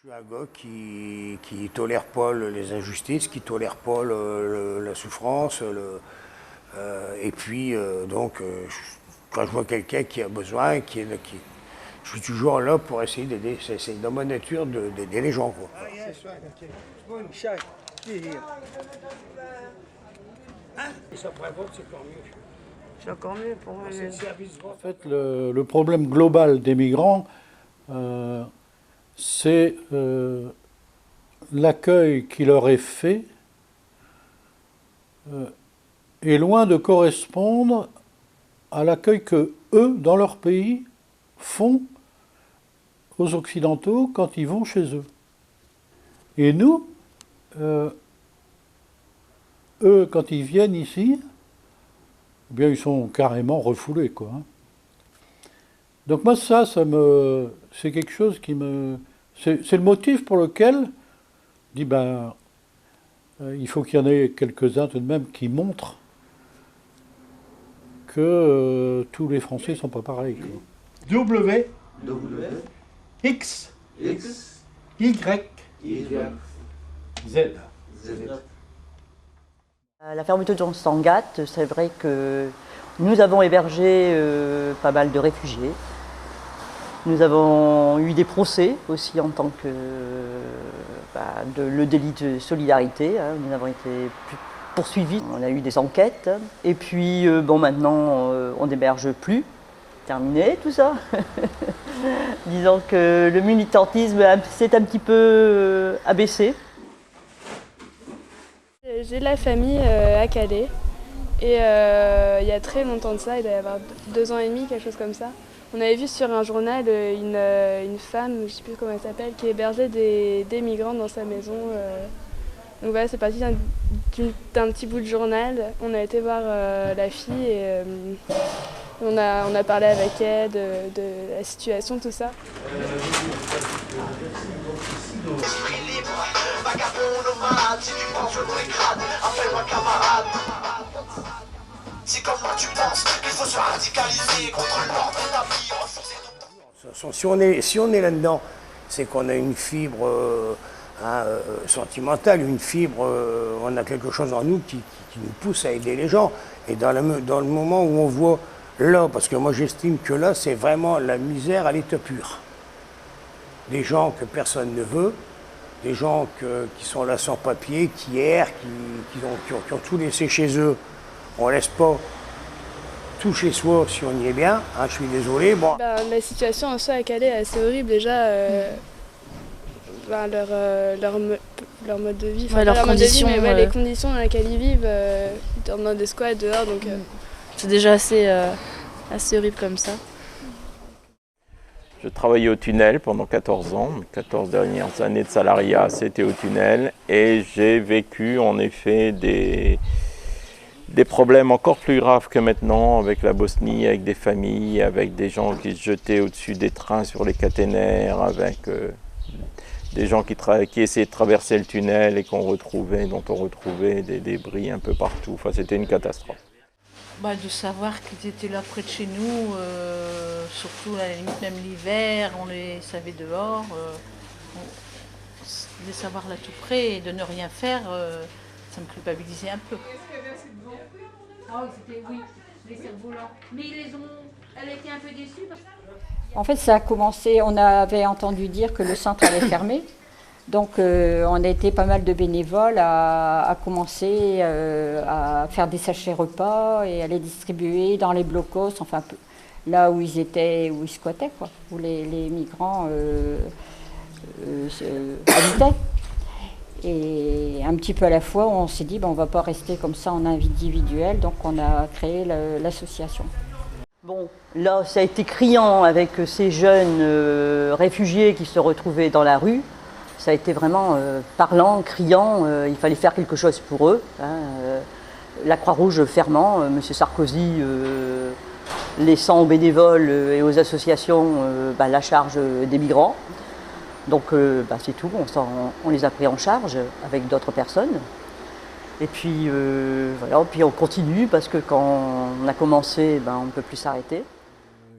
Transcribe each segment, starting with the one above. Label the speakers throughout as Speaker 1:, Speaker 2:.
Speaker 1: Je suis un gars qui tolère pas les injustices, qui tolère pas la souffrance. Et puis, quand je vois quelqu'un qui a besoin, je suis toujours là pour essayer d'aider. C'est dans ma nature d'aider les gens, quoi.
Speaker 2: C'est encore mieux pour moi.
Speaker 3: En fait, le problème global des migrants, c'est l'accueil qui leur est fait est loin de correspondre à l'accueil que eux, dans leur pays, font aux Occidentaux quand ils vont chez eux. Et nous, eux, quand ils viennent ici, eh bien, ils sont carrément refoulés, quoi. Donc moi, c'est quelque chose qui me... C'est le motif pour lequel je dis, il faut qu'il y en ait quelques-uns tout de même qui montrent que tous les Français ne sont pas pareils, quoi. W, X, Y, Z.
Speaker 2: La fermeture de Sangatte, c'est vrai que nous avons hébergé pas mal de réfugiés. Nous avons eu des procès aussi en tant que le délit de solidarité. Nous avons été poursuivis. On a eu des enquêtes. Et puis maintenant, on n'héberge plus. Terminé tout ça. Disons que le militantisme s'est un petit peu abaissé.
Speaker 4: J'ai de la famille à Calais et il y a très longtemps de ça, il doit y avoir 2 ans et demi, quelque chose comme ça. On avait vu sur un journal une femme, je ne sais plus comment elle s'appelle, qui hébergeait des migrants dans sa maison. Donc voilà, c'est parti d'un petit bout de journal. On a été voir la fille et on a parlé avec elle de la situation, tout ça.
Speaker 5: Si comme moi tu penses qu'il faut se radicaliser contre l'ordre établi,
Speaker 1: Si on est là-dedans, c'est qu'on a une fibre sentimentale, une fibre, on a quelque chose en nous qui nous pousse à aider les gens. Et dans le moment où on voit là, parce que moi j'estime que là, c'est vraiment la misère à l'état pur. Des gens que personne ne veut, des gens qui sont là sans papier, qui errent, qui ont tout laissé chez eux. On ne laisse pas tout chez soi si on y est bien. Je suis désolé. Bon.
Speaker 4: La situation en soi à Calais est assez horrible déjà. Leur mode de vie,
Speaker 6: leurs conditions,
Speaker 4: les conditions dans lesquelles ils vivent, ils dorment dans des squats dehors. Donc,
Speaker 6: c'est déjà assez horrible comme ça.
Speaker 7: Je travaillais au tunnel pendant 14 ans. Mes 14 dernières années de salariat, c'était au tunnel. Et j'ai vécu en effet des problèmes encore plus graves que maintenant avec la Bosnie, avec des familles, avec des gens qui se jetaient au-dessus des trains sur les caténaires, avec des gens qui essayaient de traverser le tunnel et dont on retrouvait des débris un peu partout. Enfin, c'était une catastrophe.
Speaker 8: De savoir qu'ils étaient là près de chez nous, surtout à la limite même l'hiver, on les savait dehors. De les savoir là tout près et de ne rien faire, ça me culpabilisait un peu.
Speaker 9: Ah oui, les cerfs-volants. Mais elle a été un peu déçue.
Speaker 10: En fait, ça a commencé, on avait entendu dire que le centre allait fermer. Donc, on a été pas mal de bénévoles à commencer à faire des sachets repas et à les distribuer dans les blocos, enfin là où ils étaient, où ils squattaient, quoi, où les migrants habitaient. Et un petit peu à la fois, on s'est dit, on ne va pas rester comme ça en individuel, donc on a créé l'association.
Speaker 2: Bon, là, ça a été criant avec ces jeunes réfugiés qui se retrouvaient dans la rue. Ça a été vraiment parlant, criant, il fallait faire quelque chose pour eux. La Croix-Rouge fermant, M. Sarkozy laissant aux bénévoles et aux associations la charge des migrants. Donc c'est tout, on les a pris en charge avec d'autres personnes. Et puis voilà, puis on continue parce que quand on a commencé, on ne peut plus s'arrêter.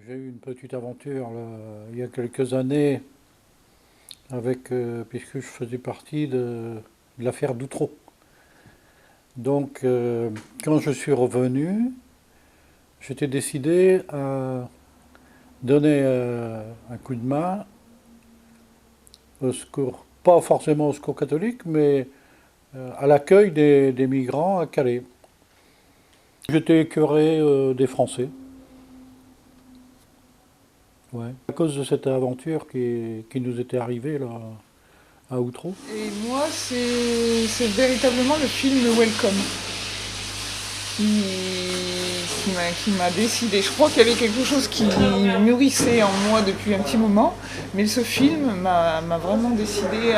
Speaker 3: J'ai eu une petite aventure là, il y a quelques années puisque je faisais partie de l'affaire Doutreau. Donc, quand je suis revenu, j'étais décidé à donner un coup de main au secours, pas forcément au secours catholique, mais à l'accueil des migrants à Calais. J'étais écœuré des Français. Ouais. À cause de cette aventure qui nous était arrivée là, à Outreau.
Speaker 11: Et moi, c'est véritablement le film Welcome qui m'a décidé. Je crois qu'il y avait quelque chose qui mûrissait en moi depuis un petit moment, mais ce film m'a vraiment décidé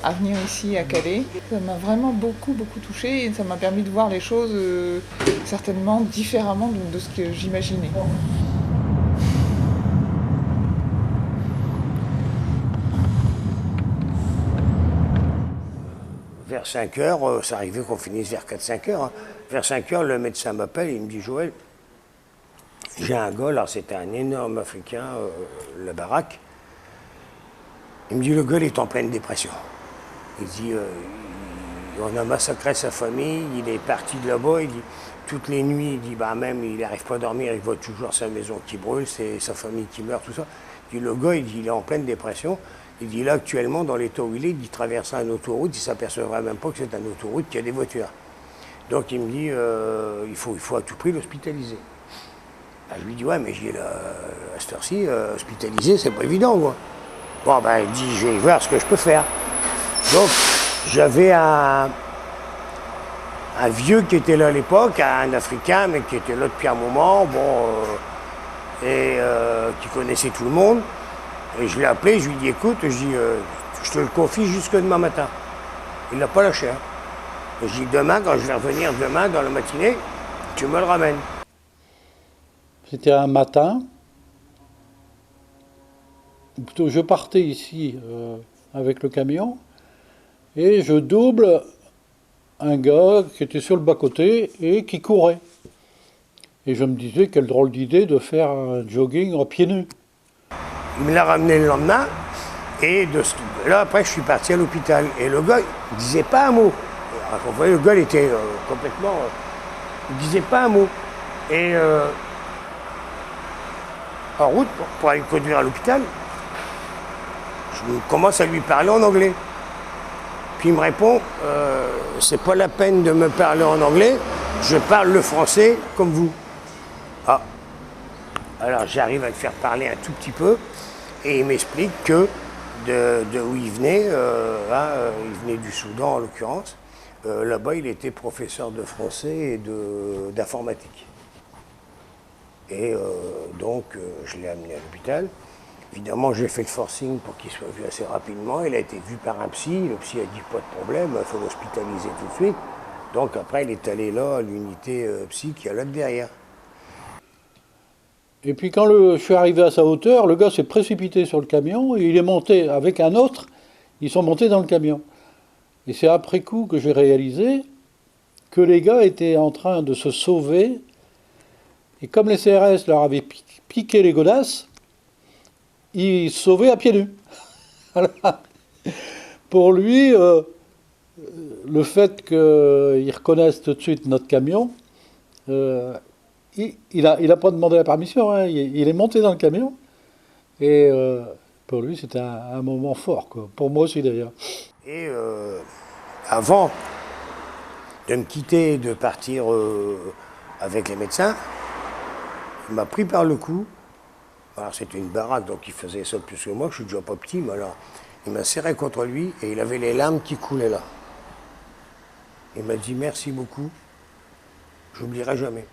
Speaker 11: à venir ici à Calais. Ça m'a vraiment beaucoup touchée et ça m'a permis de voir les choses certainement différemment de ce que j'imaginais.
Speaker 1: Vers 5 heures, ça arrivait qu'on finisse vers 4-5 heures. Hein. Vers 5 heures, le médecin m'appelle et il me dit « Joël, j'ai un gars, alors c'était un énorme Africain, la baraque. Il me dit « Le gars, il est en pleine dépression. » Il dit « On a massacré sa famille, il est parti de là-bas, il dit toutes les nuits, il dit bah même il n'arrive pas à dormir, il voit toujours sa maison qui brûle, c'est sa famille qui meurt, tout ça. » Il dit « Le gars, il est en pleine dépression. » Il dit là actuellement dans l'état où il traverse une autoroute, il ne s'apercevra même pas que c'est une autoroute qui a des voitures. Donc il me dit il faut à tout prix l'hospitaliser. Ben, je lui dis ouais mais j'ai à cette heure-ci, hospitaliser c'est pas évident quoi. Bon ben il dit je vais voir ce que je peux faire. Donc j'avais un vieux qui était là à l'époque, un Africain mais qui était là depuis un moment, qui connaissait tout le monde. Et je l'ai appelé, je lui ai dit, écoute, je te le confie jusque demain matin. Il n'a pas lâché. Hein. Et je lui ai dit, demain, quand je vais revenir demain, dans la matinée, tu me le ramènes.
Speaker 3: C'était un matin. Plutôt, je partais ici avec le camion et je double un gars qui était sur le bas-côté et qui courait. Et je me disais, quelle drôle d'idée de faire un jogging en pieds nus.
Speaker 1: Il me l'a ramené le lendemain, et là après je suis parti à l'hôpital. Et le gars, il disait pas un mot. Alors, vous voyez, le gars il était complètement. Il disait pas un mot. Et en route, pour aller le conduire à l'hôpital, je commence à lui parler en anglais. Puis il me répond c'est pas la peine de me parler en anglais, je parle le français comme vous. Ah. Alors j'arrive à le faire parler un tout petit peu. Et il m'explique que de où il venait, il venait du Soudan en l'occurrence, là-bas il était professeur de français et d'informatique. Et donc je l'ai amené à l'hôpital. Évidemment j'ai fait le forcing pour qu'il soit vu assez rapidement. Il a été vu par un psy, le psy a dit pas de problème, il faut l'hospitaliser tout de suite. Donc après il est allé là à l'unité psy qui est là derrière.
Speaker 3: Et puis quand je suis arrivé à sa hauteur, le gars s'est précipité sur le camion et il est monté avec un autre, ils sont montés dans le camion. Et c'est après coup que j'ai réalisé que les gars étaient en train de se sauver et comme les CRS leur avaient piqué les godasses, ils se sauvaient à pieds nus. Pour lui, le fait qu'ils reconnaissent tout de suite notre camion, il a pas demandé la permission, hein. Il est monté dans le camion et pour lui c'était un moment fort, quoi. Pour moi aussi d'ailleurs.
Speaker 1: Et avant de me quitter et de partir avec les médecins, il m'a pris par le cou. Alors c'était une baraque donc il faisait ça plus que moi, je suis déjà pas petit, mais alors il m'a serré contre lui et il avait les larmes qui coulaient là. Il m'a dit merci beaucoup, j'oublierai jamais.